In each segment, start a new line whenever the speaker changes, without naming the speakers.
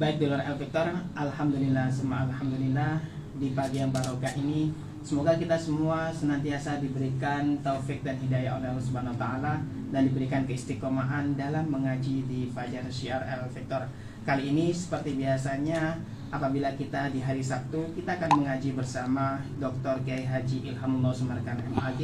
Baik Dulur El Victor, alhamdulillah, semua alhamdulillah di pagi yang barokah ini. Semoga kita semua senantiasa diberikan taufik dan hidayah oleh Allah Subhanahu wa taala dan diberikan keistiqomahan dalam mengaji di Fajar Syiar El Victor. Kali ini seperti biasanya apabila kita di hari Sabtu kita akan mengaji bersama Dr. Kiai Haji Ilhamullah Sumarkan MAG.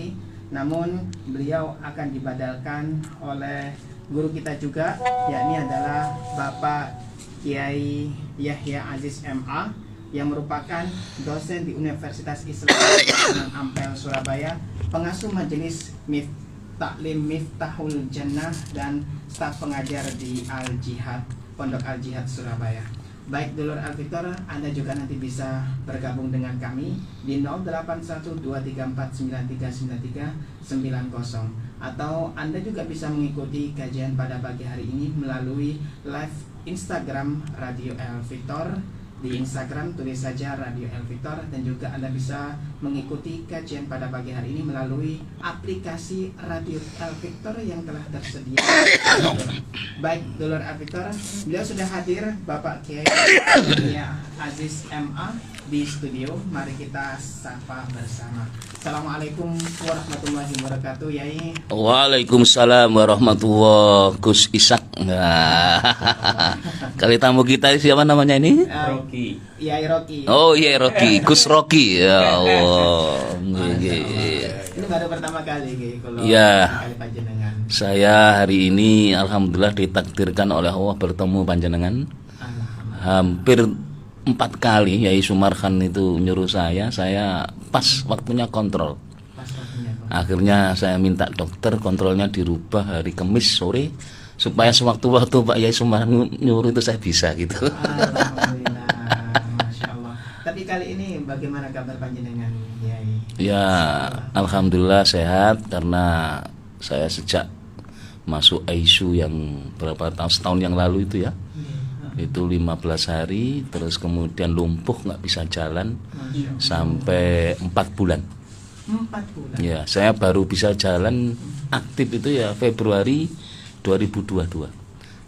Namun beliau akan dibadalkan oleh guru kita juga, yakni adalah Bapak Kiai Yahya Aziz MA yang merupakan dosen di Universitas Islam Ampel Surabaya, pengasuh majelis Taklim Miftahul Jannah dan staf pengajar di Al Jihad Pondok Al Jihad Surabaya. Baik Dulur Al Victor, Anda juga nanti bisa bergabung dengan kami di 081234939390 atau Anda juga bisa mengikuti kajian pada pagi hari ini melalui live Instagram Radio El Victor. Di Instagram tulis saja Radio El Victor, dan juga Anda bisa mengikuti kajian pada pagi hari ini melalui aplikasi Radio El Victor yang telah tersedia. Baik Dulur El Victor, beliau sudah hadir, Bapak Kiai Aziz MA di studio. Mari kita sapa bersama. Assalamualaikum warahmatullahi wabarakatuh, Yai.
Waalaikumsalam warahmatullahi Gus Ishak. Kali tamu kita siapa namanya ini?
Rocky. Yai Rocky.
Oh iya Rocky, Gus Rocky. Ya Allah.
Ini baru pertama kali kalau
ya.
kali panjenengan.
Saya hari ini alhamdulillah ditakdirkan oleh Allah bertemu panjenengan. Hampir 4 kali Yai Sumarkan itu nyuruh saya pas waktunya kontrol. Akhirnya saya minta dokter kontrolnya dirubah hari Kamis sore supaya sewaktu-waktu Pak Yai Sumarkan nyuruh itu saya bisa gitu.
Alhamdulillah, Masya Allah. Tapi kali ini bagaimana kabar panjenengan, Yai?
Ya, alhamdulillah sehat karena saya sejak masuk ICU yang setahun yang lalu itu ya. Itu 15 hari, terus kemudian lumpuh nggak bisa jalan sampai 4 bulan.
4 bulan.
Ya, saya baru bisa jalan aktif itu ya Februari 2022.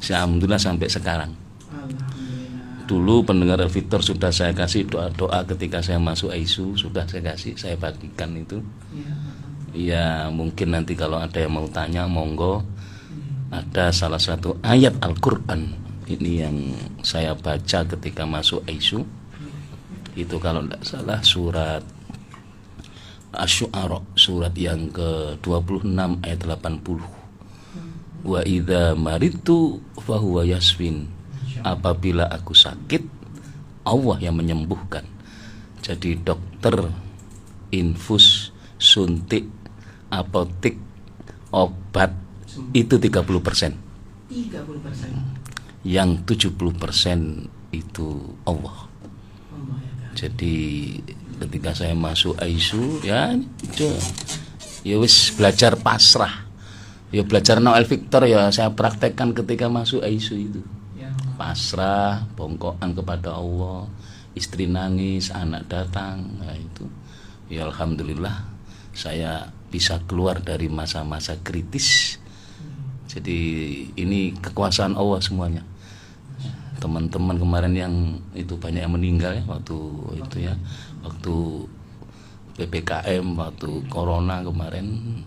Alhamdulillah sampai sekarang.
Alhamdulillah.
Dulu pendengar Victor sudah saya kasih doa-doa ketika saya masuk ICU, sudah saya bagikan itu. Ya, mungkin nanti kalau ada yang mau tanya monggo. Ada salah satu ayat Al-Qur'an ini yang saya baca ketika masuk ICU. Itu kalau tidak salah surat Asy-Syu'ara, surat yang ke-26 ayat 80. Wa idza maridtu fahuwa yasfin. Apabila aku sakit, Allah yang menyembuhkan. Jadi dokter, infus, suntik, apotik, obat itu 30%.
30%.
Yang 70% itu Allah. Jadi ketika saya masuk ICU ya wis belajar pasrah. Ya belajar El Victor ya saya praktekkan ketika masuk ICU itu. Pasrah, bongkokan kepada Allah, istri nangis, anak datang, nah itu. Ya alhamdulillah saya bisa keluar dari masa-masa kritis. Jadi ini kekuasaan Allah semuanya. Teman-teman kemarin yang itu banyak yang meninggal ya waktu itu ya, waktu PPKM, waktu Corona kemarin.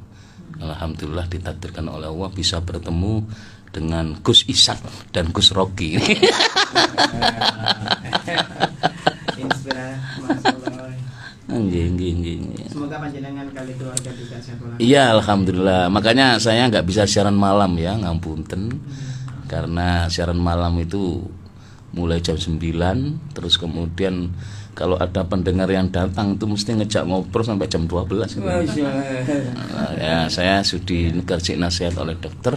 Alhamdulillah ditakdirkan oleh Allah bisa bertemu dengan Gus Ishak dan Gus Rocky.
Semoga panjenengan kali keluarga juga sehat walafiat.
Iya alhamdulillah. Makanya saya nggak bisa siaran malam ya, ngapunten. Karena siaran malam itu mulai jam 9, terus kemudian kalau ada pendengar yang datang itu mesti ngejak ngobrol sampai jam 12 gitu. Ya saya sudah dikasih nasihat oleh dokter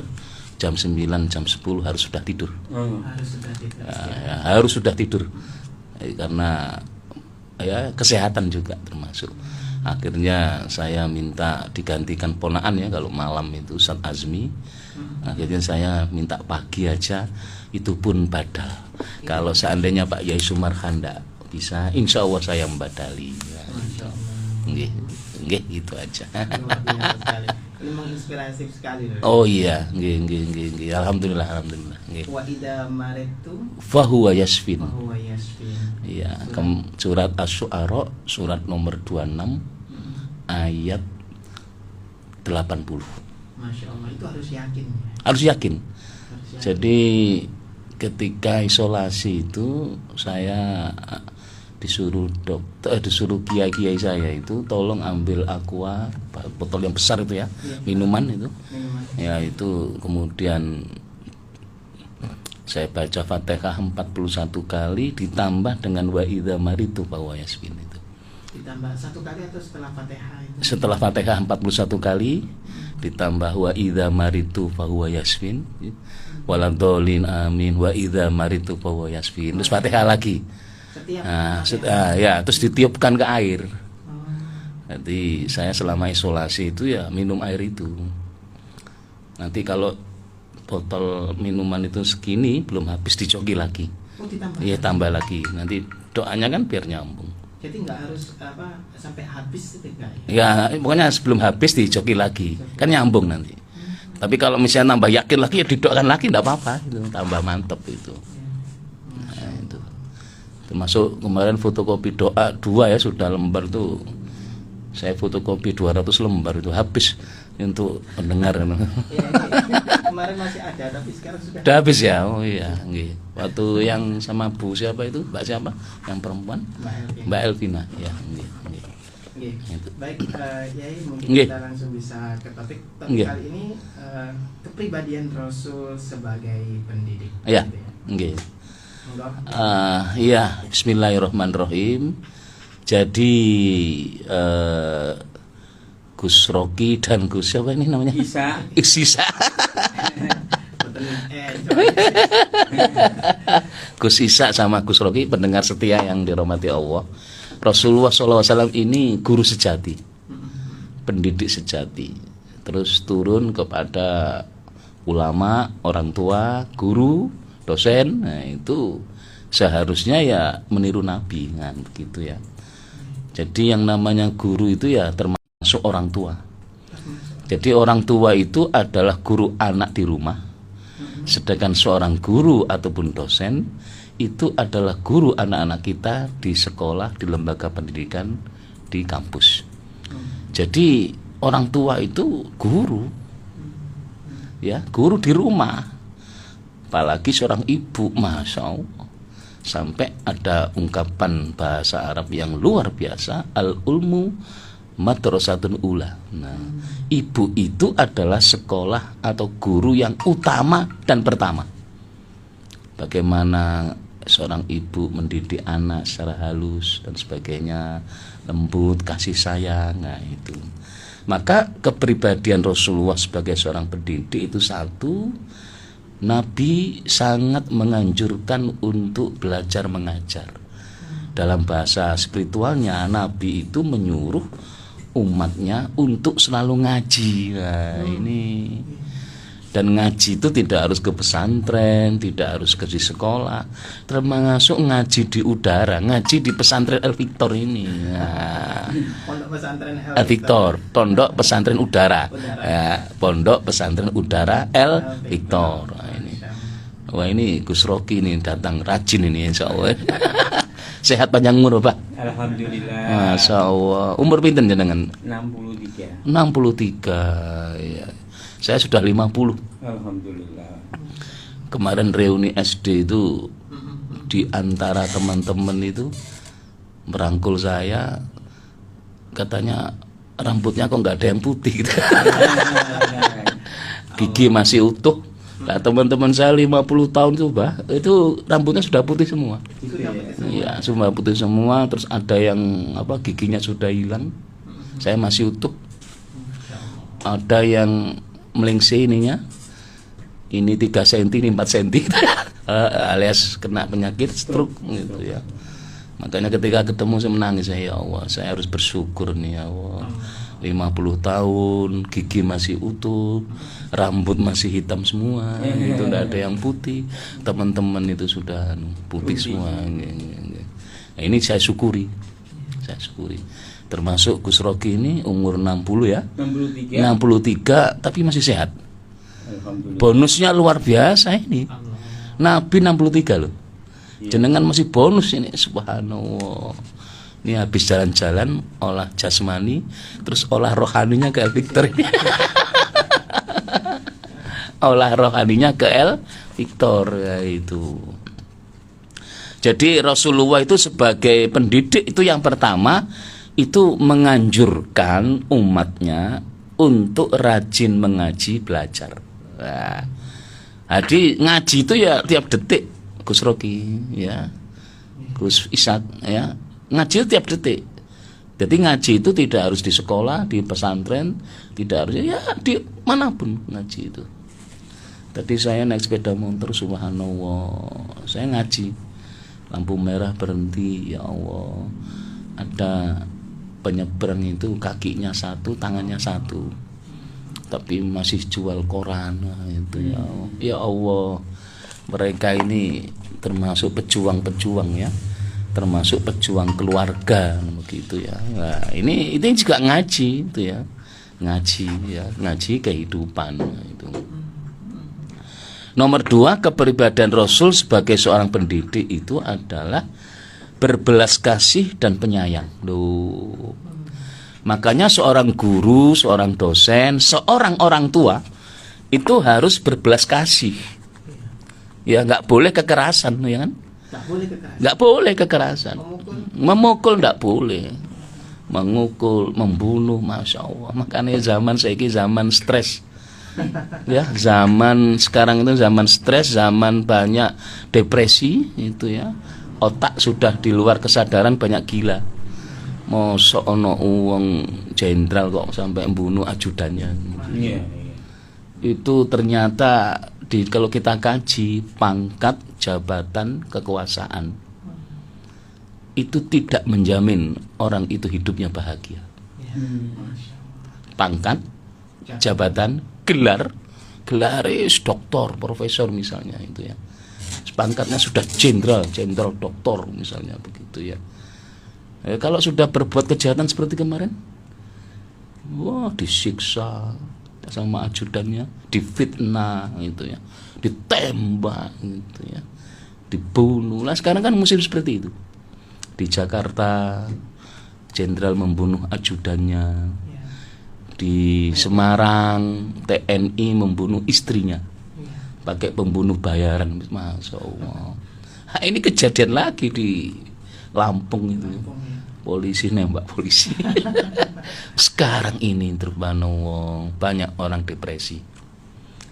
jam 9, jam 10 harus sudah tidur. Harus sudah tidur. Karena ya kesehatan juga termasuk. Akhirnya saya minta digantikan ponaan ya kalau malam itu Ustaz Azmi. Akhirnya saya minta pagi aja, itu pun badal. Kalau seandainya Pak Yai Sumarkan enggak bisa, insya Allah saya membadali. Ya, gitu. Nggih, gitu aja.
Ini menginspirasi sekali loh.
Oh iya, nggih. Alhamdulillah. Nggih.
Wa idza maritu
Fahuwa yasfin.
fahuwa yashfin.
Iya, surat Asy-Syu'ara surat nomor 26 ayat 80.
Masya Allah, itu harus yakin ya.
Harus yakin.
Harus yakin.
Jadi ketika isolasi itu saya disuruh kiai saya itu tolong ambil aqua, botol yang besar itu ya, minuman itu. Ya itu kemudian saya baca Fatihah 41 kali ditambah dengan wa idza maritu fahuwa yashfin itu.
Ditambah 1 kali atau setelah Fatihah itu?
Setelah Fatihah 41 kali ditambah wa idza maritu fahuwa yashfin. Waladhdallin amin wa idza maritu fahuwa yashfin. Terus Fatihah lagi. Terus ditiupkan ke air. Jadi saya selama isolasi itu ya minum air itu. Nanti kalau botol minuman itu segini belum habis dicoki lagi. Iya, tambah lagi. Nanti doanya kan biar nyambung.
Jadi nggak harus sampai habis ketika
ya. Pokoknya sebelum habis dicoki lagi. Kan nyambung nanti. Tapi kalau misalnya nambah yakin lagi ya didoakan lagi enggak apa-apa itu, tambah mantep itu. Nah, itu. Termasuk kemarin fotokopi doa 2 ya, sudah lembar tuh. Saya fotokopi 200 lembar itu habis untuk pendengar.
Ya, kemarin masih ada tapi sekarang sudah
habis ya. Oh iya, nggih. Waktu yang sama Bu siapa itu? Mbak siapa? Yang perempuan? Mbak Elvina. Ya, nggih.
Gitu. Baik, Yai, mungkin
Nggih.
kita langsung bisa ke topik
Nggih.
kali ini, kepribadian Rasul sebagai pendidik.
Iya,
Gitu ya.
nggih.
Monggo.
Iya, bismillahirrahmanirrahim. Jadi Gus Rocky dan Gus siapa ini namanya?
Isa.
Gus Isa sama Gus Rocky pendengar setia yang dirahmati Allah. Rasulullah SAW ini guru sejati, pendidik sejati. Terus turun kepada ulama, orang tua, guru, dosen. Nah itu seharusnya ya meniru Nabi kan begitu ya. Jadi yang namanya guru itu ya termasuk orang tua. Jadi orang tua itu adalah guru anak di rumah. Sedangkan seorang guru ataupun dosen itu adalah guru anak-anak kita di sekolah, di lembaga pendidikan, di kampus. Jadi orang tua itu guru, ya guru di rumah. Apalagi seorang ibu, masya Allah, sampai ada ungkapan bahasa Arab yang luar biasa, al-ulmu madrasatun ula. Nah, ibu itu adalah sekolah atau guru yang utama dan pertama. Bagaimana seorang ibu mendidik anak secara halus dan sebagainya, lembut, kasih sayang. Nah itu. Maka kepribadian Rasulullah sebagai seorang pendidik itu satu, Nabi sangat menganjurkan untuk belajar mengajar. Dalam bahasa spiritualnya, Nabi itu menyuruh umatnya untuk selalu ngaji. Nah ini. Dan ngaji itu tidak harus ke pesantren, tidak harus ke sekolah, termasuk ngaji di udara, ngaji di pesantren El Victor ini. Nah,
Pondok pesantren
pondok pesantren udara, ya, pondok pesantren udara El Victor. Nah, ini, wah ini Gus Rocky ini datang rajin ini, insya Allah. Sehat panjang umur Pak.
Alhamdulillah.
Masya Allah. Umur pinten jenengan?
63.
63. Ya. Saya sudah 50.
Alhamdulillah.
Kemarin reuni SD itu di antara teman-teman itu merangkul saya, katanya rambutnya kok nggak ada yang putih gitu. Gigi masih utuh. Nah, teman-teman saya 50 tahun coba itu rambutnya sudah putih semua. Iya, semua putih semua. Terus ada yang giginya sudah hilang. Saya masih utuh. Ada yang melingsi ininya, ini 3 cm, ini 4 cm, alias kena penyakit stroke gitu ya. Makanya ketika ketemu saya menangis, ya Allah, saya harus bersyukur nih ya Allah. 50 tahun, gigi masih utuh, rambut masih hitam semua, itu tidak ada yang putih. Teman-teman itu sudah putih semua. Nah, ini saya syukuri. Termasuk Gus Rocky ini umur 60 ya.
63.
63 tapi masih sehat.
Alhamdulillah.
Bonusnya luar biasa ini. Nabi 63 loh. Jenengan masih bonus ini, subhanallah. Ini habis jalan-jalan olah jasmani, terus olah rohaninya ke El Victor. Olah rohaninya ke El Victor ya itu. Jadi Rasulullah itu sebagai pendidik itu yang pertama itu menganjurkan umatnya untuk rajin mengaji belajar. Nah, jadi ngaji itu ya tiap detik, Gus Rocky ya, Gus Ishak ya, ngaji itu tiap detik. Jadi ngaji itu tidak harus di sekolah, di pesantren, tidak harus ya di manapun ngaji itu. Tadi saya naik sepeda motor, subhanallah, saya ngaji, lampu merah berhenti, ya Allah, ada penyeberang itu kakinya satu, tangannya satu, tapi masih jual koran itu ya Allah. Mereka ini termasuk pejuang-pejuang ya, termasuk pejuang keluarga begitu ya. Nah, ini juga ngaji itu ya, ngaji kehidupan itu. Nomor 2, kepribadian Rasul sebagai seorang pendidik itu adalah berbelas kasih dan penyayang. Loh. Makanya seorang guru, seorang dosen, seorang orang tua itu harus berbelas kasih. Ya nggak boleh kekerasan, ya kan? Nggak boleh kekerasan. Memukul nggak boleh. Mengukul, membunuh, masya Allah. Makanya zaman saiki zaman stres. Ya, zaman sekarang itu zaman stres, zaman banyak depresi itu ya. Otak sudah di luar kesadaran, banyak gila. Mosok ono uang jenderal kok sampai membunuh ajudannya.
Iya.
Itu ternyata kalau kita kaji pangkat, jabatan, kekuasaan itu tidak menjamin orang itu hidupnya bahagia. Pangkat, jabatan, gelar doktor, profesor misalnya itu ya. Pangkatnya sudah jenderal doktor misalnya begitu ya. Kalau sudah berbuat kejahatan seperti kemarin, wah disiksa sama ajudannya, difitnah gitu ya, ditembak gitu ya, dibunuh. Nah sekarang kan musim seperti itu. Di Jakarta jenderal membunuh ajudannya, di Semarang TNI membunuh istrinya pakai pembunuh bayaran, masya Allah. Nah, ini kejadian lagi di Lampung itu, polisi nembak polisi. Sekarang ini banyak orang depresi.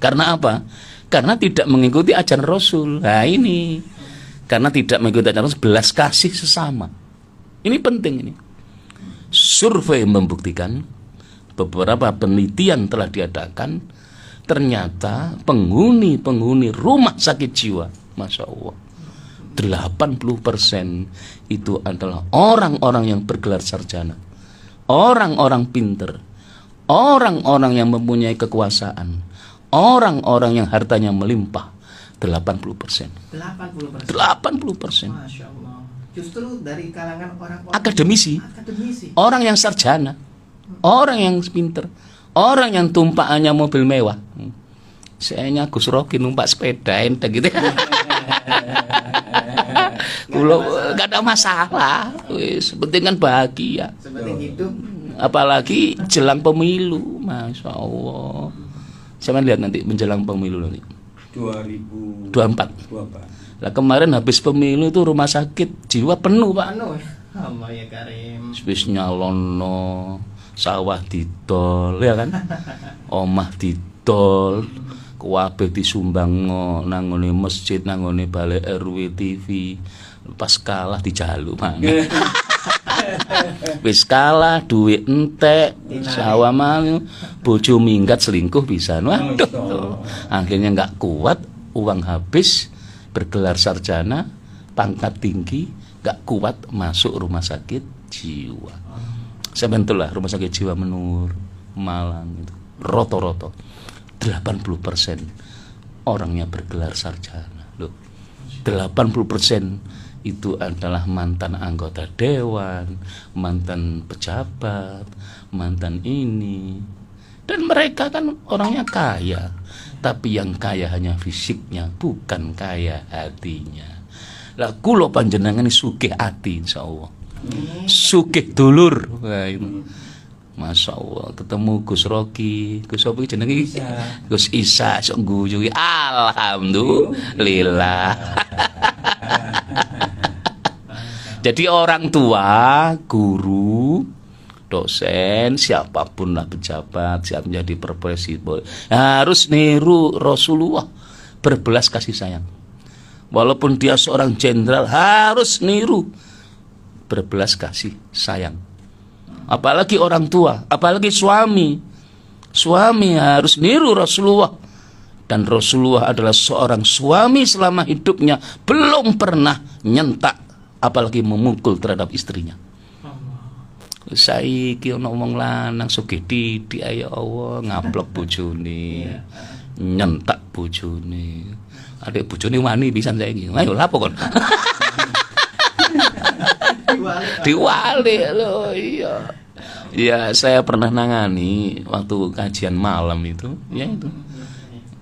Karena apa? Karena tidak mengikuti ajaran Rasul. Nah ini, karena tidak mengikuti ajaran Rasul, belas kasih sesama. Ini penting ini. Survei membuktikan, beberapa penelitian telah diadakan, ternyata penghuni rumah sakit jiwa, masya Allah, 80% itu adalah orang-orang yang bergelar sarjana, orang-orang pinter, orang-orang yang mempunyai kekuasaan, orang-orang yang hartanya melimpah. 80%. 80%.
Masya Allah. Justru dari kalangan orang-orang
akademisi, orang yang sarjana, orang yang pinter, orang yang tumpahannya mobil mewah. Saya Gus Rocky numpak sepeda enteng gitu. Kulo gak ada masalah. Wis penting kan bahagia.
Seperti hidup.
Apalagi jelang pemilu, masya Allah. Saya lihat nanti menjelang pemilu nanti.
2024.
Lah kemarin habis pemilu itu rumah sakit jiwa penuh Pak.
Anu, Allah ya Karim.
Wis nyalono, sawah didol ya kan. Omah didol, kuwabe disumbangno nang ngene masjid, nang ngene balai RW TV. Pas kalah dijaluk maneh. Wis kalah duit entek, sawah mal, bojo minggat selingkuh bisa. Waduh. Akhirnya enggak kuat, uang habis, bergelar sarjana, pangkat tinggi, enggak kuat masuk rumah sakit jiwa. Saya bantu lah rumah sakit jiwa Menur, Malang itu. Roto-roto 80% orangnya bergelar sarjana. Loh. 80% itu adalah mantan anggota dewan, mantan pejabat, mantan ini. Dan mereka kan orangnya kaya, tapi yang kaya hanya fisiknya, bukan kaya hatinya. Lah kula panjenengan sugih ati insyaallah. Sugih dulur. Wah itu. Masya Allah, ketemu Gus Rocky, Gus apa jenenge? Gus Isa sok guyu. Alhamdulillah. Jadi orang tua, guru, dosen, siapapun lah pejabat, siap menjadi profesi harus niru Rasulullah, berbelas kasih sayang. Walaupun dia seorang jenderal harus niru berbelas kasih sayang. Apalagi orang tua, apalagi suami. Suami harus niru Rasulullah. Dan Rasulullah adalah seorang suami selama hidupnya belum pernah nyentak, apalagi memukul terhadap istrinya. Saiki ana wong lanang sugih titik ya Allah ngablok bojone, nyentak bojone. Adik bojone wani pisan saiki. Ayo lapo kon. Diwalik loh, iya. Ya saya pernah nangani waktu kajian malam itu, ya itu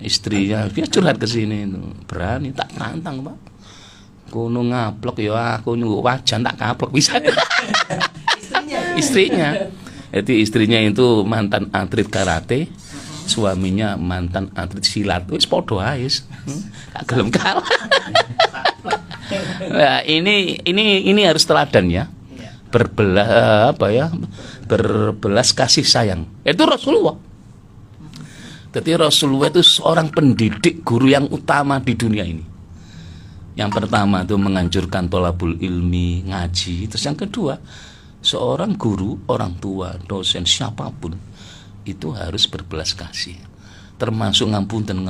istrinya dia curhat ke sini itu, berani tak tantang Pak. Kono ngaplok ya aku nyuwuk wajan tak kaplok bisa. Istrinya. Jadi istrinya itu mantan atlet karate, suaminya mantan atlet silat. Wis padha ae. Gak gelem kalah. Nah, ini harus teladan ya. Berbelas kasih sayang. Itu Rasulullah. Jadi Rasulullah itu seorang pendidik, guru yang utama di dunia ini. Yang pertama itu menganjurkan thalabul ilmi, ngaji. Terus yang kedua, seorang guru, orang tua, dosen, siapapun itu harus berbelas kasih. Termasuk ngapunten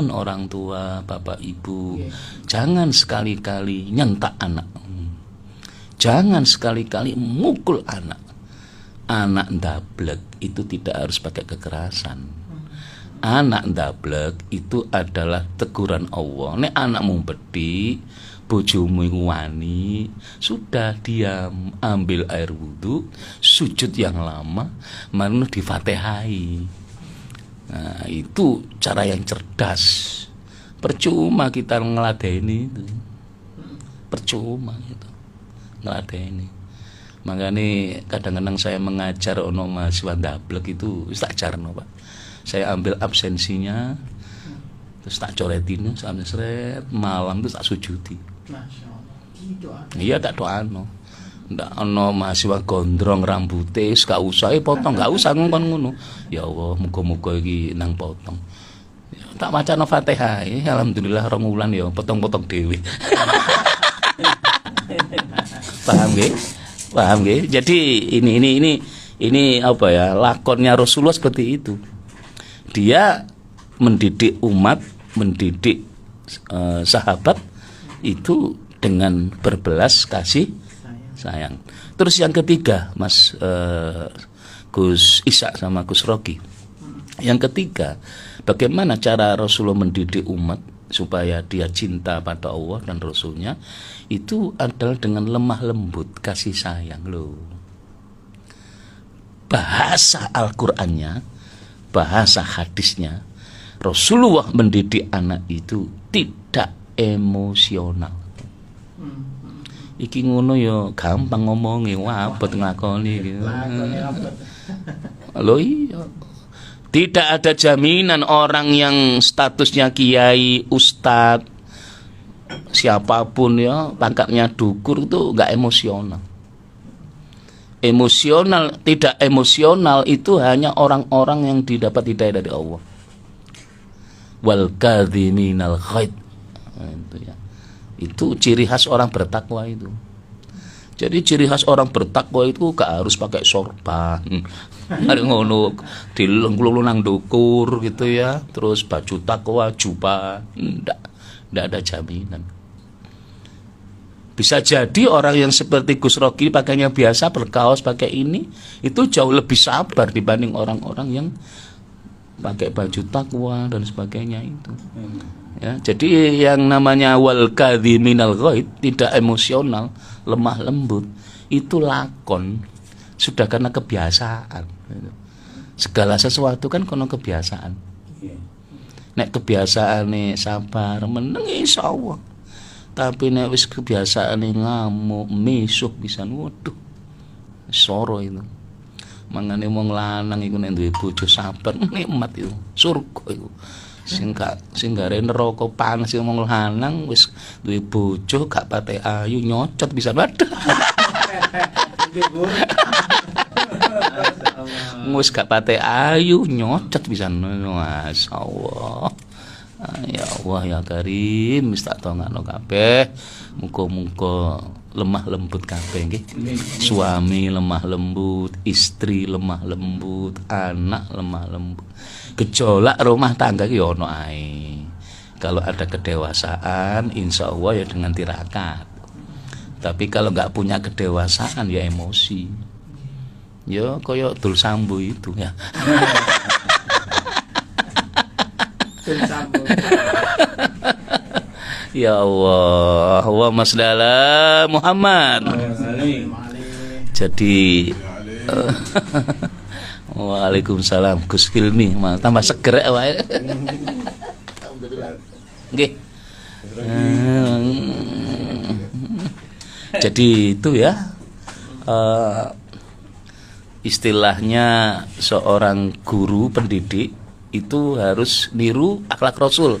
orang tua, bapak ibu. Jangan sekali-kali nyentak anak. Jangan sekali-kali mukul anak. Anak ndablek itu tidak harus pakai kekerasan. Anak ndablek itu adalah teguran Allah. Nek anakmu bedhi, bojomu wani, sudah diam, ambil air wudhu, sujud yang lama, mari di-Fatihai. Nah, itu cara yang cerdas. Percuma kita ngeladeni itu. Percuma gitu. Ngeladeni. Makanya kadang-kadang saya mengajar ono mahasiswa ndablek itu wis tak jarno, Pak. Saya ambil absensinya, terus tak coretin sampai seret, malam itu tak sujudi. Iya tak doano. Ndak ana mahasiswa gondrong rambute wis gak usah potong, gak usah ngomong ngono. Ya Allah, muga-muga iki nang potong. Ya, tak macano Fatihah, alhamdulillah rong wulan ya potong-potong dhewe. Paham nggih? Paham nggih? Jadi ini apa ya? Lakonnya Rasulullah seperti itu. Dia mendidik umat, mendidik sahabat itu dengan berbelas kasih sayang. Terus yang ketiga, Mas Gus Isa sama Gus Rocky. Yang ketiga, bagaimana cara Rasulullah mendidik umat supaya dia cinta pada Allah dan Rasulnya, itu adalah dengan lemah lembut kasih sayang loh. Bahasa Al-Qur'annya, bahasa hadisnya, Rasulullah mendidik anak itu tidak emosional. Iki ngono ya gampang ngomongi, wabet nglakoni gitu. Loh iya. Tidak ada jaminan orang yang statusnya kiai, ustadz, siapapun ya, pangkatnya dukur itu enggak emosional. Emosional, tidak emosional itu hanya orang-orang yang didapat hidayah dari Allah. Wal kadhiminal ghaid. Itu ya. Itu ciri khas orang bertakwa itu. Jadi ciri khas orang bertakwa itu gak harus pakai sorban. Hari ngono dilengklulu nang dukur gitu ya. Terus baju takwa, jubah. Ndak ada jaminan. Bisa jadi orang yang seperti Gus Rocky pakainya biasa, berkaos pakai ini, itu jauh lebih sabar dibanding orang-orang yang pakai baju takwa dan sebagainya itu. Ya, jadi yang namanya wal kadhiminal ghaid tidak emosional, lemah lembut, itu lakon sudah karena kebiasaan. Segala sesuatu kan kono kebiasaan. Nek kebiasaan nih sabar meneng insyaallah. Tapi nek wis kebiasaan nih ngamuk, misuh pisan, waduh. Soro itu. Mangane wong lanang iku nek duwe bojo sabar nikmat itu, surga itu. Sing gare neraka panas sing wong lanang wis duwe bojo gak pate ayu nyocot bisa waduh. Wis gak pate ayu nyocot bisa masyaallah. Ya Allah ya Karim wis tak tongakno kabeh. Muga-muga lemah lembut kabeh nggih. Suami lemah lembut, istri lemah lembut, anak lemah lembut. Gejolak rumah tangga ki ono ae. Kalau ada kedewasaan insya Allah ya dengan tirakat. Tapi kalau nggak punya kedewasaan ya emosi. Ya koyo dul sambu itu ya.
Dul sambu.
Ya Allah, Allahumma shalli ala Muhammad. Jadi Waalaikumsalam Gus Hilmi, tambah seger wae. Nggih. Jadi itu ya. Istilahnya seorang guru pendidik itu harus niru akhlak Rasul.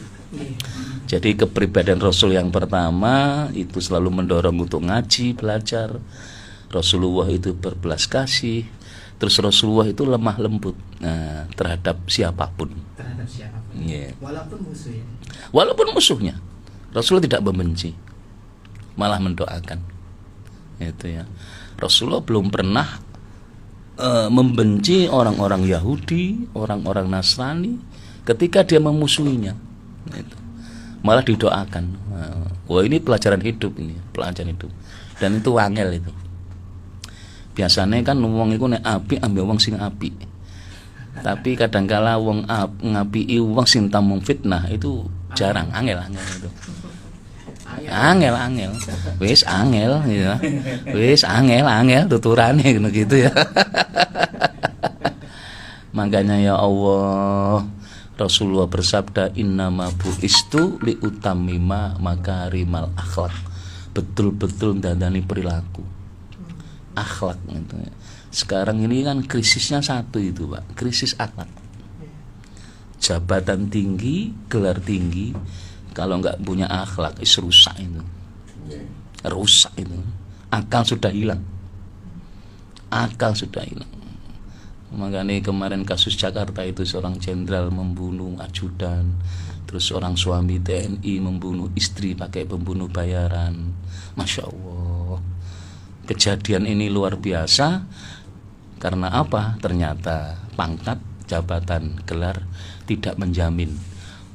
Jadi kepribadian Rasul yang pertama itu selalu mendorong untuk ngaji, belajar. Rasulullah itu berbelas kasih. Terus Rasulullah itu lemah lembut terhadap siapapun.
Terhadap siapapun.
Yeah.
Walaupun musuh ya.
Walaupun musuhnya, Rasulullah tidak membenci, malah mendoakan. Itu ya. Rasulullah belum pernah membenci orang-orang Yahudi, orang-orang Nasrani ketika dia memusuhinya. Itu. Malah didoakan. Wah ini pelajaran hidup ini, pelajaran hidup. Dan itu wangel itu. Biasanya kan wong iku nek apik ambil wong sing apik. Tapi kadangkala wong ngapiki wong sing tamung fitnah itu jarang, angel itu. Angel. Wis angel ya. Wis angel tuturane ngono gitu ya. Makanya ya Allah, Rasulullah bersabda innama buistu li utammima makarimal akhlak. Betul-betul dandani perilaku. Akhlak gitu. Sekarang ini kan krisisnya satu itu Pak, krisis akhlak. Jabatan tinggi, gelar tinggi, kalau nggak punya akhlak rusak itu. Rusak itu. Akal sudah hilang. Makanya kemarin kasus Jakarta itu seorang jenderal membunuh ajudan, terus seorang suami TNI membunuh istri pakai pembunuh bayaran. Masya Allah. Kejadian ini luar biasa. Karena apa? Ternyata pangkat, jabatan, gelar tidak menjamin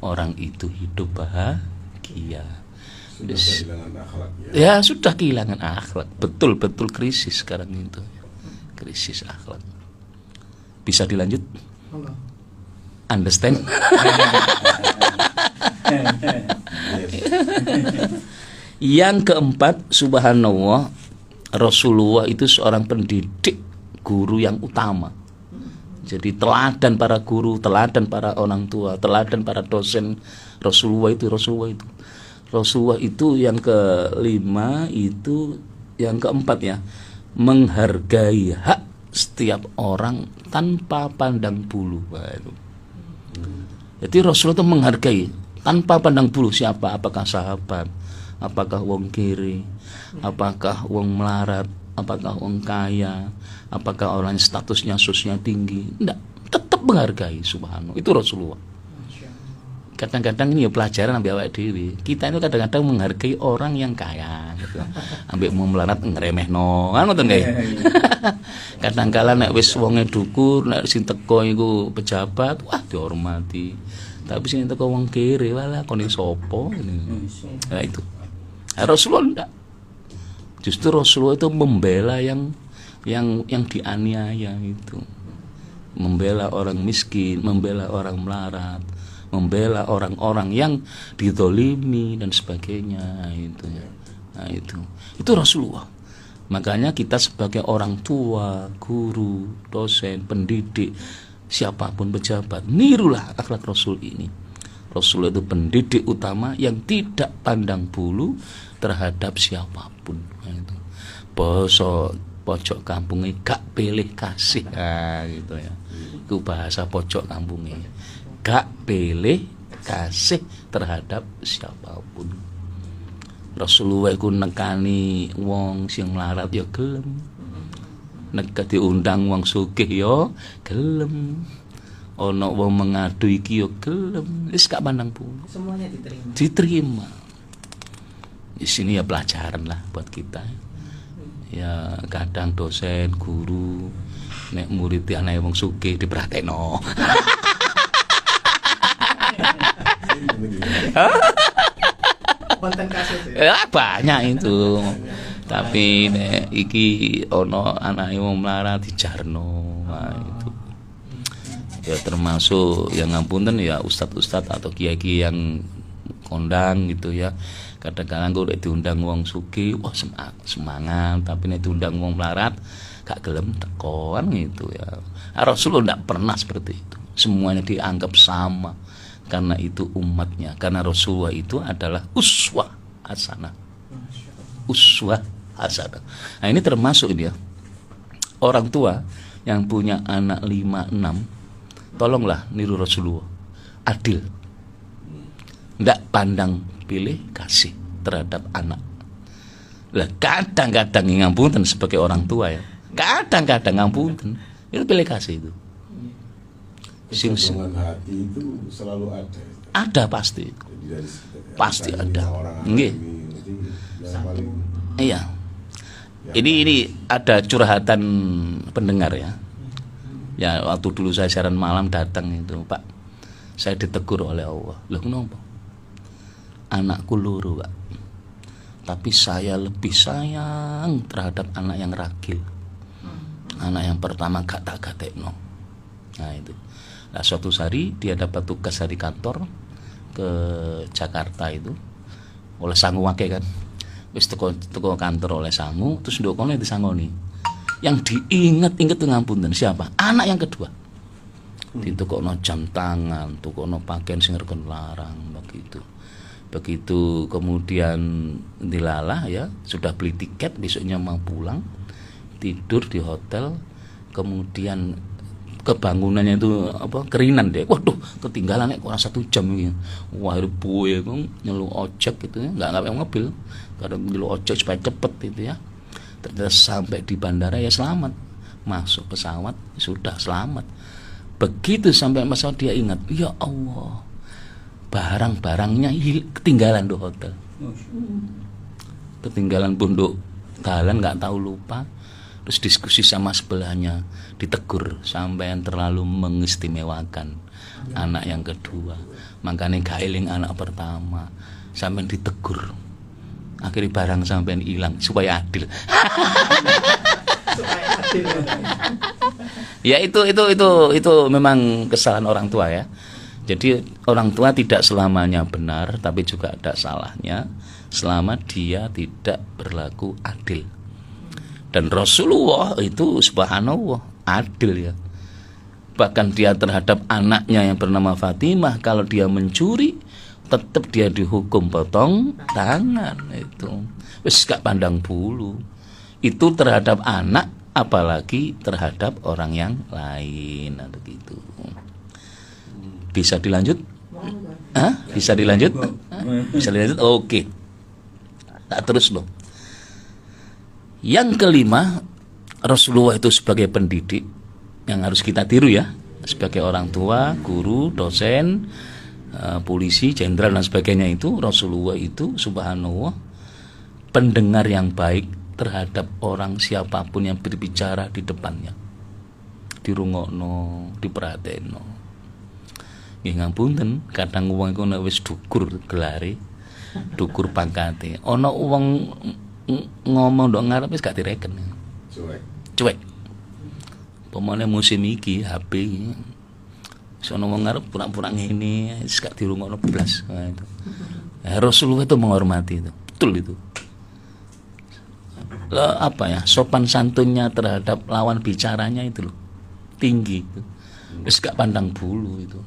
orang itu hidup bahagia. Ya sudah kehilangan akhlak. Betul-betul krisis sekarang itu. Krisis akhlak. Bisa dilanjut? Understand? Yang keempat, subhanallah, Rasulullah itu seorang pendidik, guru yang utama. Jadi teladan para guru, teladan para orang tua, teladan para dosen. Rasulullah itu yang kelima, itu yang keempat ya, menghargai hak setiap orang tanpa pandang bulu. Jadi Rasulullah itu menghargai tanpa pandang bulu siapa, apakah sahabat, apakah wong kiri, apakah wong melarat, apakah wong kaya, apakah orang statusnya sosial tinggi, enggak, tetap menghargai. Subhanallah, itu Rasulullah. Kadang-kadang ini ya pelajaran ambil awak dewi. Kita itu kadang-kadang menghargai orang yang kaya gitu. Ambil mau melarat ngremehno, kan ngoten nggih. Kadang-kala nek wis wonge dukur, nek sing teko iku pejabat, wah dihormati. Tapi sing teko wong kere walah kone sapa ngene. Nah itu. Rasulullah enggak. Justru Rasulullah itu membela yang dianiaya itu. Membela orang miskin, membela orang melarat, membela orang-orang yang dizolimi dan sebagainya itu ya. Nah, itu Rasulullah. Makanya kita sebagai orang tua, guru, dosen, pendidik, siapapun pejabat, nirulah akhlak Rasul ini. Rasul itu pendidik utama yang tidak pandang bulu terhadap siapapun. Nah, itu basa pojok kampungnya gak pilih kasih, nah, gitu ya. Itu bahasa pojok kampungnya, gak pilih kasih terhadap siapapun. Rasulullah iku nekani wong sing melarat ya gelem, nek diundang wong sugih ya gelem, ana wong mengadu iki ya gelem, wis gak pandang bulu,
Semuanya diterima.
diterima. Di sini ya pelajaran lah buat kita. Ya kadang dosen, guru nek murid anake wong sugih diperhatekno.
Konten kasus ya.
Ya banyak itu. Tapi nek iki ana anake wong melarat dijarno. Nah, itu. Ya termasuk yang ngapunten ya ustad-ustad atau kiai-kiai yang kondang gitu ya. Kadang-kadang gue udah diundang wong sugih, wah semangat, tapi nek diundang wong melarat gak gelem tekoan gitu ya. Rasulullah tidak pernah seperti itu. Semuanya dianggap sama karena itu umatnya. Karena Rasulullah itu adalah uswah hasanah. Uswah hasanah. Nah, ini termasuk ini ya. Orang tua yang punya anak 5, 6, tolonglah niru Rasulullah. Adil. Tidak pandang pilih kasih terhadap anak. Lah kadang-kadang ngapunten sebagai orang tua ya. Kadang-kadang ngapunten itu pilih kasih itu.
Kecenderungan hati itu selalu ada.
Ada pasti.
Jadi dari
Pasti ada.
Orang
Nggih.
yang paling
Iya. Ini ada curhatan pendengar ya. Ya waktu dulu saya siaran malam datang itu, Pak. Saya ditegur oleh Allah. Loh kenapa? Anakku loro, Pak. Tapi saya lebih sayang terhadap anak yang ragil. Anak yang pertama gak tak gatekno. Nah itu. Nah suatu hari dia dapat tugas dari kantor ke Jakarta itu. Oleh sangu wake kan. Wis teko kantor oleh sangu, terus ndokone disangoni. Yang diinget-inget tuh ngapunten siapa? Anak yang kedua. Ditukokno jam tangan, tukokno pakaian sing reken larang begitu. Begitu kemudian dilalah ya, sudah beli tiket, besoknya mau pulang, tidur di hotel, kemudian kebangunannya itu apa kerinan deh. Waduh, ketinggalan kurang 1 jam ini. Wah, itu ya nyeluk ojek gitu ya, nggak pakai mobil. Kadang nyeluk ojek supaya cepet gitu ya. Ternyata sampai di bandara ya selamat. Masuk pesawat sudah selamat. Begitu sampai pesawat dia ingat, ya Allah, barang-barangnya ketinggalan di hotel. Ketinggalan punduk dalan nggak tahu lupa. Terus diskusi sama sebelahnya, ditegur sampai yang terlalu mengistimewakan anak yang kedua. Makanya gak eling anak pertama, sampai ditegur. Akhirnya barang sampai hilang supaya adil.
Supaya adil.
Ya itu memang kesalahan orang tua ya. Jadi orang tua tidak selamanya benar, tapi juga ada salahnya selama dia tidak berlaku adil. Dan Rasulullah itu subhanallah adil ya. Bahkan dia terhadap anaknya yang bernama Fatimah, kalau dia mencuri tetap dia dihukum potong tangan itu. Wis gak pandang bulu. Itu terhadap anak, apalagi terhadap orang yang lain. Nah, begitu. Bisa dilanjut? Hah? Bisa dilanjut? Hah? Bisa dilanjut? Oke. Tak terus loh. Yang kelima, Rasulullah itu sebagai pendidik yang harus kita tiru ya, sebagai orang tua, guru, dosen, polisi, jenderal dan sebagainya itu. Rasulullah itu subhanallah pendengar yang baik terhadap orang siapapun yang berbicara di depannya. Dirungokno, diperhatekno. Nggih ngapunten, kadang wong iku nek wis dukur gelare, dukur pangkate, ana wong ngomong ndok ngarep wis gak direken. Cuek. Pemane musim iki HP Sono wong ngarep pura-pura ngene, wis gak dirungokno blas. Nah, itu. Rasulullah itu menghormati itu. Betul itu. Apa ya? Sopan santunnya terhadap lawan bicaranya itu loh. Tinggi itu. Wis gak pandang bulu itu.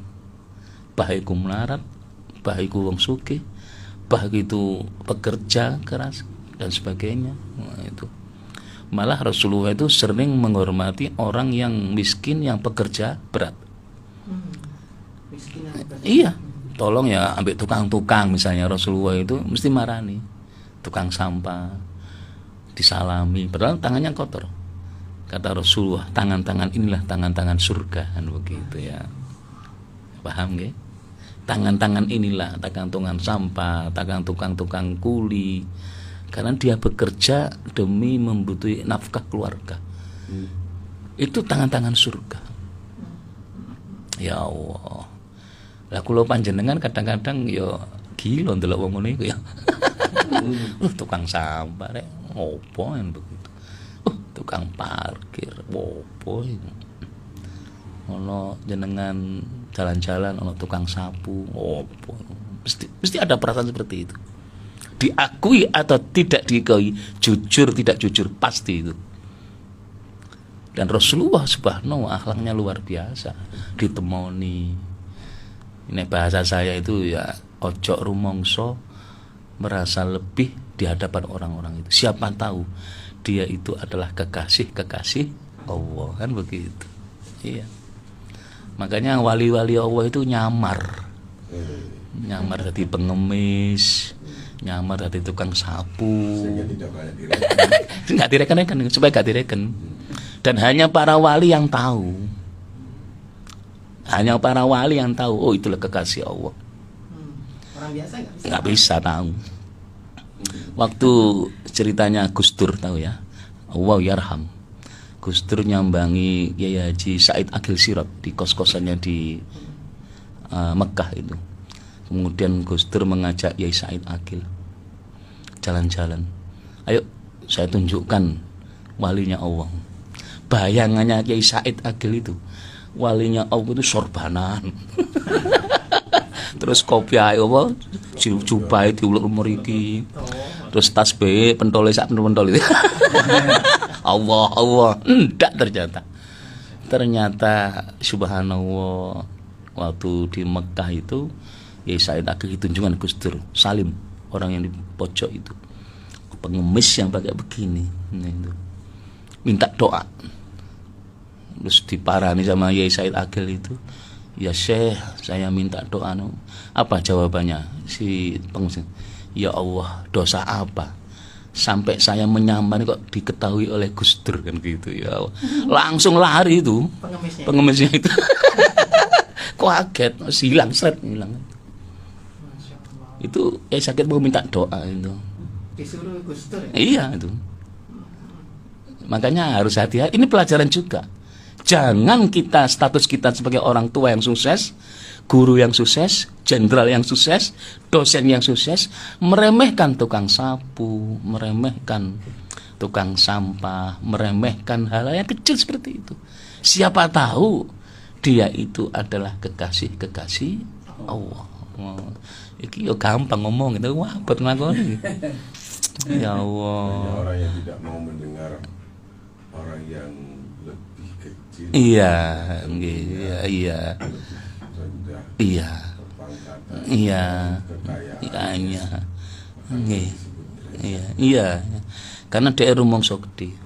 Baik iku melarat, baik iku wong sugih, baik itu pekerja keras dan sebagainya. Nah, itu. Malah Rasulullah itu sering menghormati orang yang miskin, yang pekerja berat.
Miskin
Iya, tolong ya ambil tukang-tukang misalnya Rasulullah itu mesti marani. Tukang sampah disalami, padahal tangannya kotor. Kata Rasulullah, tangan-tangan inilah tangan-tangan surga, kan begitu ya. Paham nggih? Tangan-tangan inilah tukang sampah, tukang kuli. Karena dia bekerja demi membutuhkan nafkah keluarga. Itu tangan-tangan surga. Ya Allah. Lah kula panjenengan kadang-kadang ya gila ndelok wong ngene iku ya. Tukang sampah rek opo en begitu. Tukang parkir opo itu. Ono jenengan jalan-jalan ono tukang sapu opo. Mesti ada perasaan seperti itu. Diakui atau tidak diakui, jujur tidak jujur, pasti itu. Dan Rasulullah subhanahu akhlaknya luar biasa, ditemoni. Ini bahasa saya itu ya, ojo rumongso merasa lebih di hadapan orang-orang itu. Siapa tahu dia itu adalah kekasih Allah, kan begitu. Iya. Makanya wali-wali Allah itu nyamar jadi pengemis, nyamar dari tukang sapu.
Sehingga tidak banyak direken.
Nggak direken, supaya nggak direken. Dan hanya para wali yang tahu. Hanya para wali yang tahu. Oh, itulah kekasih Allah.
Orang biasa
nggak bisa tahu. Waktu ceritanya Gus Dur tahu ya. Allah yarham. Gus Dur nyambangi Kiai Haji Said Agil Sirot di kos-kosannya di Mekah itu. Kemudian Gus Dur mengajak Kiai Said Agil jalan-jalan. Ayo saya tunjukkan walinya Allah. Bayangannya Kiai Said Agil itu walinya Allah itu sorbanan. Terus kopi apa jubahe diulur mriki. Terus tasbih pentole sak pentol itu. Allah ndak ternyata subhanallah, waktu di Mekah itu Kiai Said Agil ditunjukkan Gus Dur Salim, orang yang di pojok itu, pengemis yang pakai begini, nah itu minta doa. Terus diparani sama Kiai Said Agil itu, ya Syekh saya minta doa. Apa jawabannya si pengemis? Ya Allah, dosa apa sampai saya menyamar kok diketahui oleh Gus Dur, kan gitu ya Allah. Langsung lari itu pengemisnya itu. Kaget, hilang seret hilang. Itu sakit mau minta doa itu.
Disuruh Gus Dur.
Iya itu. Makanya harus hati-hati. Ini pelajaran juga. Jangan kita status kita sebagai orang tua yang sukses, guru yang sukses, jenderal yang sukses, dosen yang sukses, meremehkan tukang sapu, meremehkan tukang sampah, meremehkan hal yang kecil seperti itu. Siapa tahu dia itu adalah kekasih Allah. Iki yo gampang ngomong itu, wah buat nglakoni. Ya Allah.
Orang yang tidak mau mendengar orang yang lebih kecil.
Iya,
rendah,
iya. Iya. Karena dia rumangsa gede.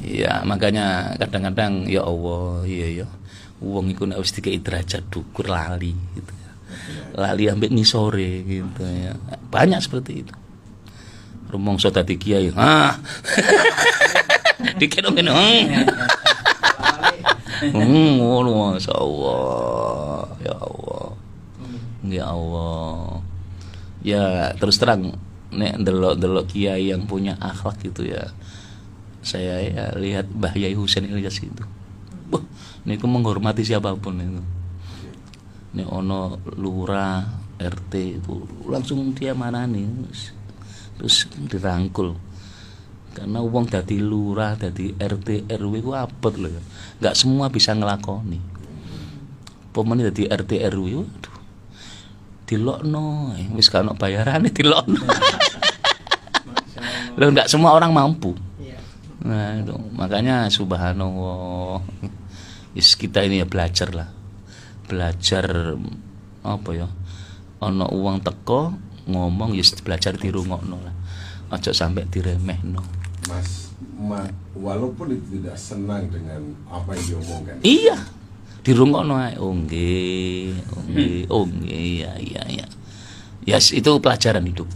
Iya, makanya kadang-kadang ya Allah, iya ya. Wong iku nek wis dikei derajat dukur lali gitu ya. Lali ambek nisore gitu ya. Banyak seperti itu. Rumangsa dadi kiai. Dikira ngene. Ngono masyaallah. Ya Allah. Ya Allah. Ya terus terang nek ndelok-ndelok kiai yang punya akhlak gitu ya. Saya ya lihat Mbah Yai Husain Ilyas itu. Niku menghormati siapapun itu. Nek ono lurah, RT itu langsung dia marani. Terus dirangkul. Karena wong dadi lurah, dadi RT RW ku abot lho. Enggak semua bisa ngelakoni. Pomene dadi RT RW. Waduh. Dilokno, wis gak ono bayarane dilokno. Loh enggak semua orang mampu.
Iya.
Nah, itu. Makanya subhanallah. Kita ini ya belajar lah. Belajar apa ya? Ono uang teko ngomong ya belajar dirungokno lah. Aja sampai diremehno.
Mas, walaupun itu tidak senang dengan apa yang diomongkan.
Iya. Dirungokno ae. Oh nggih, iya. Yes, itu pelajaran hidup.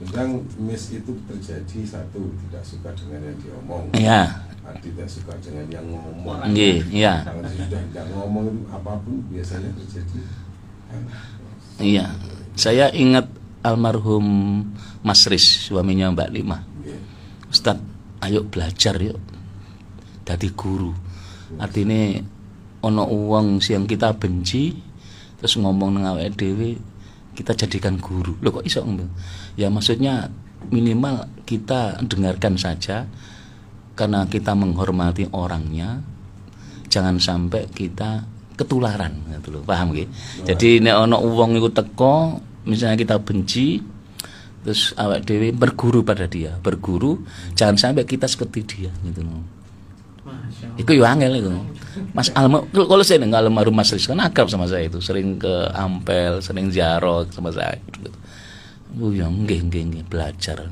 Tentang miss itu terjadi satu tidak suka dengan yang diomong.
Iya.
Tidak suka dengan yang ngomong.
Nggih, iya.
Kalau sudah tidak ngomong itu apapun biasanya terjadi.
Iya. Saya ingat almarhum Mas Riz, suaminya Mbak Lima. Ustaz, ayo belajar yuk. Dadi guru. Artinya ono uang yang kita benci terus ngomong nang awake dhewe kita jadikan guru. Loh kok iso ngono? Ya maksudnya minimal kita dengarkan saja karena kita menghormati orangnya. Jangan sampai kita ketularan gitu loh. Paham nggih? Jadi nek ono uang iku teko, misalnya kita benci terus awake dhewe berguru pada dia, berguru jangan sampai kita seperti dia gitu loh. Itu yo angel itu. Mas Alma, kalau saya nggak almarhum Mas Riz kan akrab sama saya itu, sering ke Ampel, sering ziarah sama saya. Oh ya nggih belajar.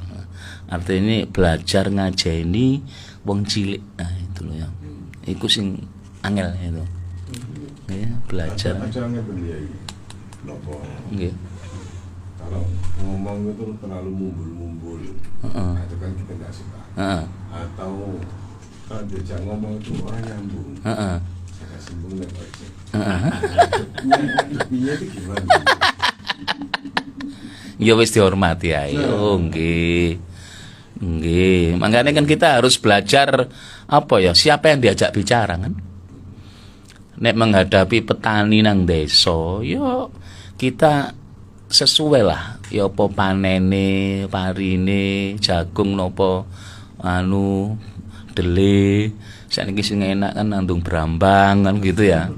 Artinya ini belajar ngajeni wong cilik. Nah itu loh ya. Iku sing angel itu. Ya, belajar.
Ada angel beliau ini. Nopo.
Nggih.
Kalau ngomong itu terlalu mumbul-mumbul. Itu kan kita nggak suka. Atau kalau diajak ngomong itu orang nyambung. Saya sambung lewat aja. Hidupnya itu gimana?
Ya wis dihormati ae. Oh nggih. Nggih, makanya kan kita harus belajar apa ya? Siapa yang diajak bicara kan? Nek menghadapi petani nang desa, yo kita sesuai lah. Ya apa panene, parine, jagung nopo dele, saiki sing enak kan nandung brambang kan gitu ya.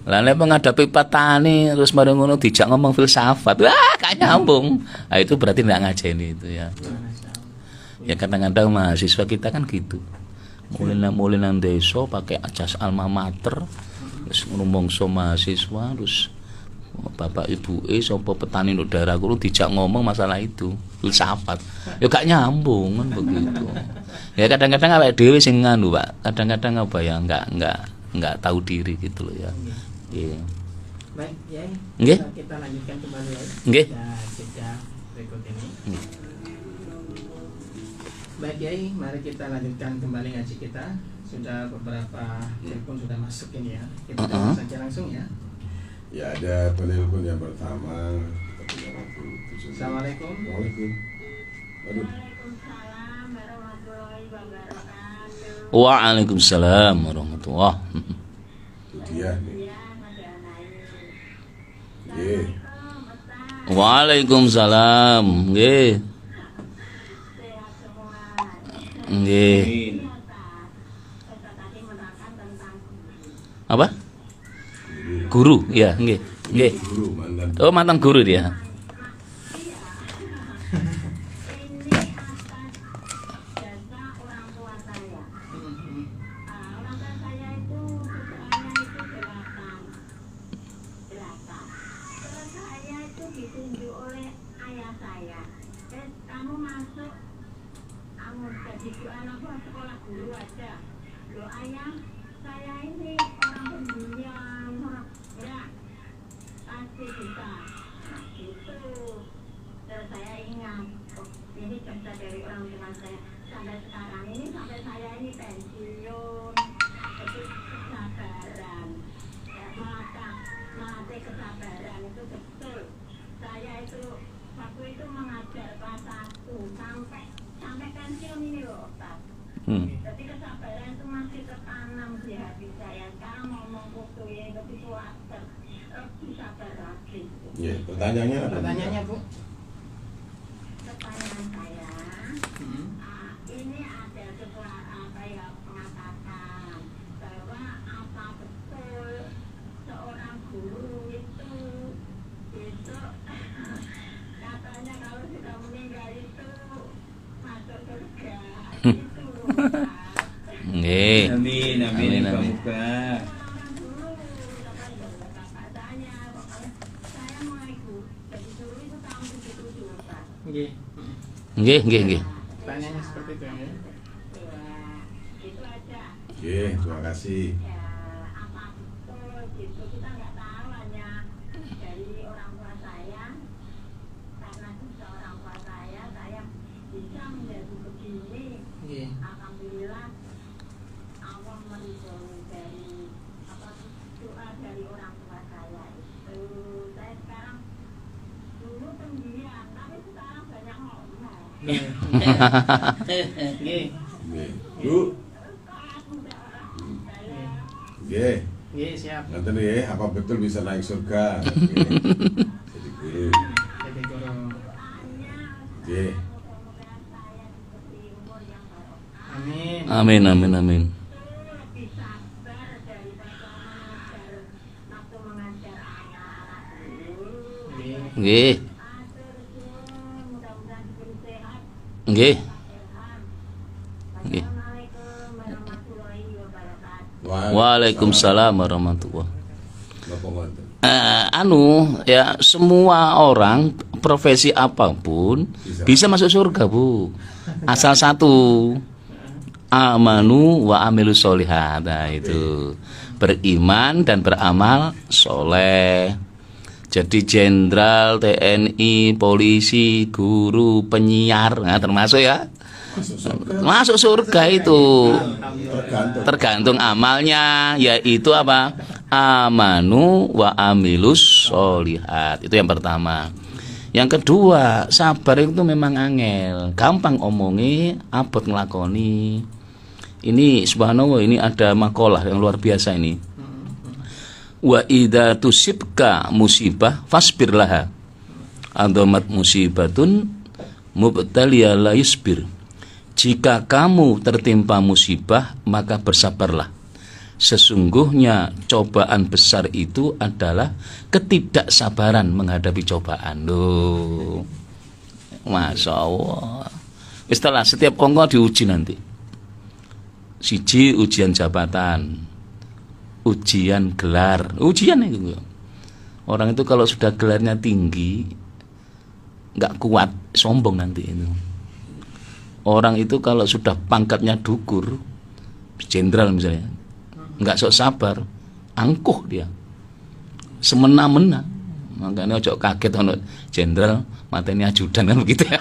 Lah nek menghadapi petani terus mari ngono dijak ngomong filsafat, wah gak nyambung. Nah, itu berarti ndak ngajeni itu ya. Ya kadang-kadang mahasiswa kita kan gitu. Mulai nang desa pakai jas alma mater, terus ngomong sama mahasiswa, terus bapak ibu sapa petani nduk daerah kulo dijak ngomong masalah itu, filsafat. Ya gak nyambung kan begitu. Ya kadang-kadang awake dhewe sing nganu, Pak. Kadang-kadang apa ya enggak tahu diri gitu loh ya. Iya.
Baik, ya.
Nggih.
Kita lanjutkan kembali ya.
Nggih.
Jeda berikut ini. Baik, Yai, mari kita lanjutkan kembali ngaji kita. Sudah beberapa telepon sudah masuk ini ya. Kita dengar saja langsung ya.
Ya ada penelpon yang pertama. Kita punya waktu 7 menit.
Assalamualaikum.
Waalaikumsalam. Aduh.
Waalaikumsalam warahmatullahi wabarakatuh.
Waalaikumsalam warahmatullahi.
Itu dia nih.
Ya, Mas Anayu.
Nggih.
Waalaikumsalam. Nggih.
Sehat semua.
Nggih.
Kita tadi menerangkan tentang
Apa? Guru, ya, nggih. Nggih.
Guru mantan.
Oh, mantan guru dia.
ini atas jasa orang tua saya. Orang tua saya itu sebenarnya itu delapan. Terus saya itu ditunjuk oleh ayah saya. Kamu masuk, kamu jadi anakku sekolah guru aja. Loh ayah, saya ini orang pendiam, ya pasti bisa. Nah, gitu. Terus saya ingat, oh, ini cerita dari orang tua saya sampai sekarang ini, sampai saya ini pensiun, itu kesabaran, ya, melatih kesabaran itu betul. Saya itu waktu itu mengajar kelas 1 sampai pensiun ini loh, Pak. Jadi kesabaran itu masih tertanam di hati saya. Sekarang ngomong waktu ya begitu wajar, lebih sabar lagi.
Ya, pertanyaannya apa?
Pertanyaannya, Bu.
Pertanyaan saya, ini ada sebuah apa ya mengatakan bahwa apa betul seorang guru
Nggih.
Pertanyaannya seperti itu ya.
Ya, itu aja.
Oke, terima kasih.
Ya, apa betul gitu, kita nggak tahu, hanya dari orang tua saya, karena juga orang tua saya bisa menjadi begini. Alhamdulillah Allah meridhoi dari doa dari orang tua saya itu. Saya sekarang dulu pendiam, tapi sekarang banyak ngomong.
Nggih.
Bu. Nggih.
Nggih, siap.
Nanti nih, apa betul bisa naik surga? Jadi guru.
Jadi guru.
Nggih.
Amin.
Amin.
Lebih sabar daripada mengajar waktu mengajar anak dulu.
Nggih.
Mudah-mudahan diberi sehat.
Nggih.
Assalamualaikum warahmatullahi wabarakatuh.
Waalaikumsalam warahmatullahi.
Napa ngoten?
Ya semua orang profesi apapun bisa masuk surga, Bu. Asal satu, amanu wa amilus sholihat. Nah, itu beriman dan beramal soleh. Jadi jenderal, TNI, polisi, guru, penyiar, nah termasuk ya masuk surga itu. Tergantung amalnya, yaitu apa? Amanu wa amilus sholihat. Itu yang pertama. Yang kedua, sabar itu memang angel, gampang omongi, abot ngelakoni. Ini subhanallah, ini ada makalah yang luar biasa ini. Wa idza tusibka musibah fasbir laha. Adomat musibatun mubtaliya la yusbir. Jika kamu tertimpa musibah, maka bersabarlah. Sesungguhnya cobaan besar itu adalah ketidaksabaran menghadapi cobaan. Loh, Masya Allah. Setelah setiap kongko diuji nanti. Siji ujian jabatan, ujian gelar, ujian itu. Orang itu kalau sudah gelarnya tinggi, nggak kuat, sombong nanti itu. Orang itu kalau sudah pangkatnya dukur, jenderal misalnya, nggak sok sabar, angkuh dia, semena-mena. Makanya ojo kaget ono jenderal mateni ajudan kan begitu ya.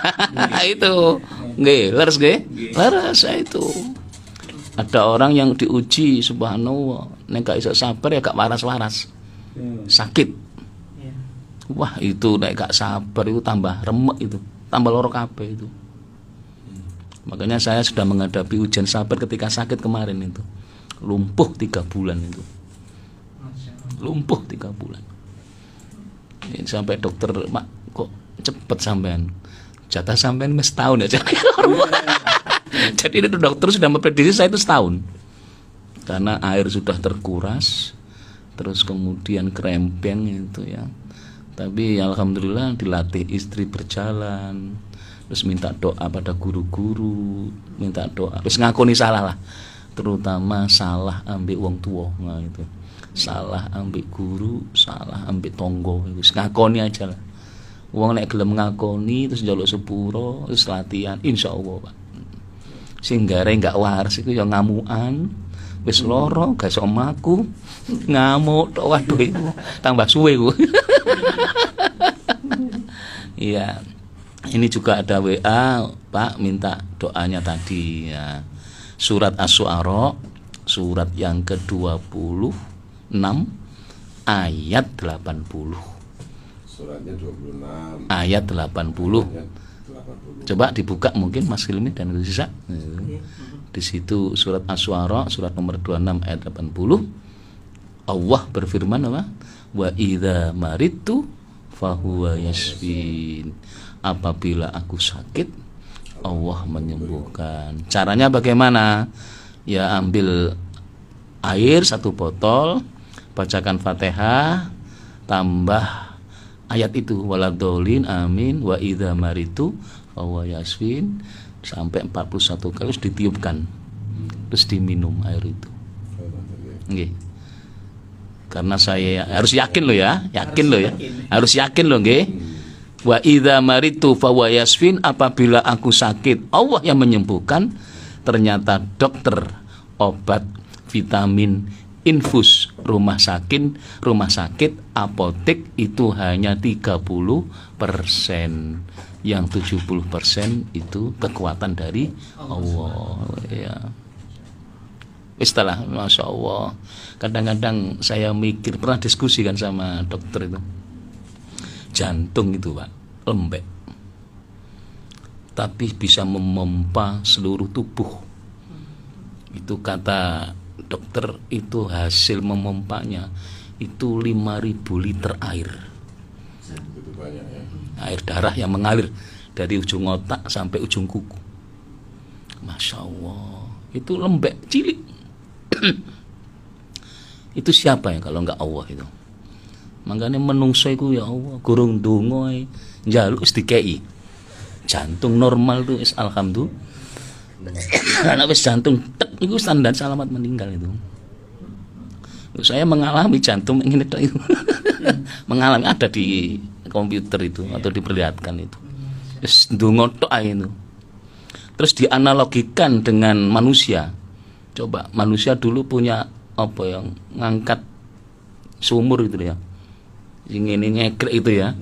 Itu nggih, leres nggih? Leres itu. Ada orang yang diuji subhanallah, nek gak iso sabar ya gak waras-waras. Sakit. Wah, itu nek gak sabar itu tambah remek itu, tambah loro kabeh itu. Makanya saya sudah menghadapi ujian sabar ketika sakit kemarin itu. Lumpuh 3 bulan itu. Lumpuh 3 bulan. Ini sampai dokter, "Mak, kok cepet sampean? Jatah sampean mes tahun ya." Jadi itu dokter sudah memprediksi saya itu setahun. Karena air sudah terkuras, terus kemudian krempeng itu ya. Tapi alhamdulillah dilatih istri berjalan. Terus minta doa pada guru-guru, minta doa. Terus ngakoni salah lah. Terutama salah ambil wong tua, nah itu. Salah ambil guru, salah ambil tonggo, itu ngakoni aja lah. Wong nek gelem ngakoni terus njaluk sepuro, terus latihan insyaallah, Pak. Sing gare enggak waras iku ya ngamukan, wis loro gak iso omahku, ngamuk tok waduh iku tambah suwe ku. Iya. Ini juga ada WA, Pak, minta doanya tadi ya. Surat Asy-Syu'ara, surat yang ke-26 ayat 80.
Suratnya 26.
Ayat 80. Coba dibuka mungkin Mas Hilmi dan Gus Isa. Di situ surat Asy-Syu'ara surat nomor 26 ayat 80. Allah berfirman apa? Wa idza maridtu fahuwa yashfin. Apabila aku sakit, Allah menyembuhkan. Caranya bagaimana? Ya ambil air 1 botol, bacakan Fatihah, tambah ayat itu waladolin amin wa idza maritu fahuwa yashfin sampai 41 kali, terus ditiupkan, terus diminum air itu. Nggih. Karena saya harus yakin loh ya, harus yakin loh nggih. Wa idza maritu fahuwa yasfin, apabila aku sakit Allah yang menyembuhkan. Ternyata dokter, obat, vitamin, infus, rumah sakit, apotek itu hanya 30%. Yang 70% itu kekuatan dari Allah ya. Istilah Masya Allah. Kadang-kadang saya mikir, pernah diskusi kan sama dokter itu, jantung itu Pak lembek, tapi bisa memompa seluruh tubuh. Itu kata dokter, itu hasil memompanya itu 5.000 liter air.
Begitu banyak ya.
Air darah yang mengalir dari ujung otak sampai ujung kuku. Masya Allah, itu lembek cilik. Itu siapa ya kalau enggak Allah itu? Makanya menungso iku ya Allah, gurung donga njaluk wis dikei. Jantung normal tuh is alhamdulillah. Karena wis jantung tek iku standar selamat meninggal itu. Saya mengalami jantung ingin itu. Mengalami, ada di komputer itu atau diperlihatkan itu. Wis ndonga tok ae itu. Terus dianalogikan dengan manusia. Coba manusia dulu punya apa yang ngangkat sumur gitu ya. Ini ngegrek itu ya.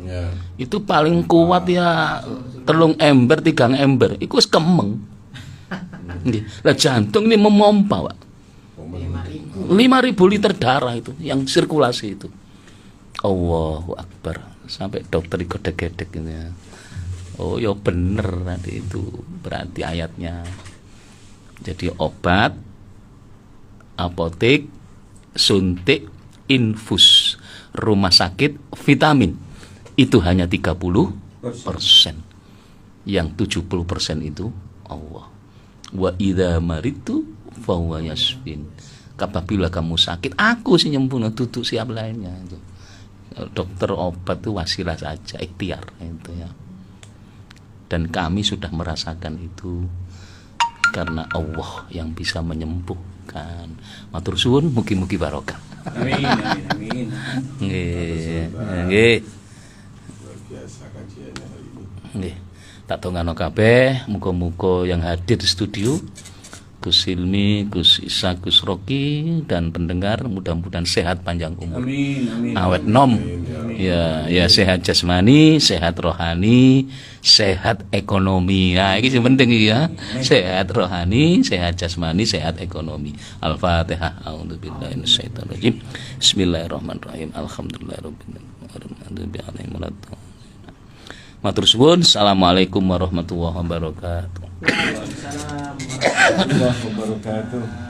Itu paling kuat ya 3 ember, 3 ember. Iku wis kemeng. Lah jantung ini memompa, Pak. 5.000 liter darah itu yang sirkulasi itu. Allahu Akbar. Sampai dokter gedek-gedek gitu ya. Oh ya bener nanti itu berarti ayatnya. Jadi obat, apotek, suntik, infus, rumah sakit, vitamin itu hanya 30%. Yang 70% itu Allah. Wa idza maritu fahuwa yasfin. Apabila kamu sakit, aku sih nyembuhna, tutup siap lainnya itu. Dokter obat itu wasilah saja, ikhtiar itu ya. Dan kami sudah merasakan itu karena Allah yang bisa menyembuhkan. Matur suwun, mugi-mugi barokah.
Amin, amin, amin.
Nggih. Nggih.
Luar biasa kajiannya hari ini.
Nggih. Tak tongano kabeh, muga-muga yang hadir di studio Gus Hilmi, Gus Isa, Gus Roki dan pendengar mudah-mudahan sehat panjang umur.
Amin, amin.
Awet nom. Ya, ya sehat jasmani, sehat rohani, sehat ekonomi. Nah, ini yang penting ya. Sehat rohani, sehat jasmani, sehat ekonomi. Al-Fatihah. A'udzubillahi minasyaitonir rajim. Bismillahirrahmanirrahim. Alhamdulillahirabbil alamin. Matur suwun. Assalamualaikum warahmatullahi wabarakatuh.
Waalaikumsalam.
Warahmatullahi wabarakatuh.